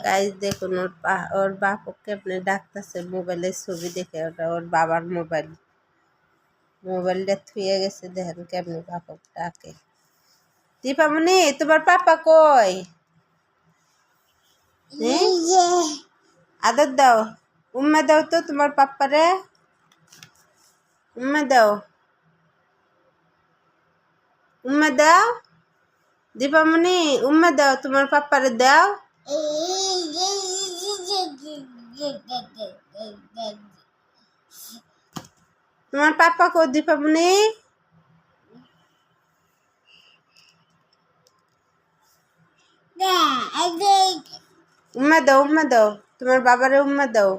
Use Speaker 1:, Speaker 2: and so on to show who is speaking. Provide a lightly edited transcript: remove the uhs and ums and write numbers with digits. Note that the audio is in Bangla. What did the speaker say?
Speaker 1: গাইস দেখুন ওর বাপ ওকে আপনি ডাকতেছে মোবাইলের ছবি দেখে, ওটা ওর বাবার মোবাইলটা থুয়ে গেছে, দেখেন কেমনি বাপক ডাকে। দীপামণি তোমার পাপা কই? আদর দাও, উম্মা দাও তো তোমার পাপ্পারে, উম্মা দাও, উম্মা দাও। দীপামণি উম্মা দাও তোমার পাপ্পারে দাও। তোমার পাপ্পা কো দীপামণি? উম্মা দাও, উম্মা দাও, তোমার বাবারে উম্মা দাও।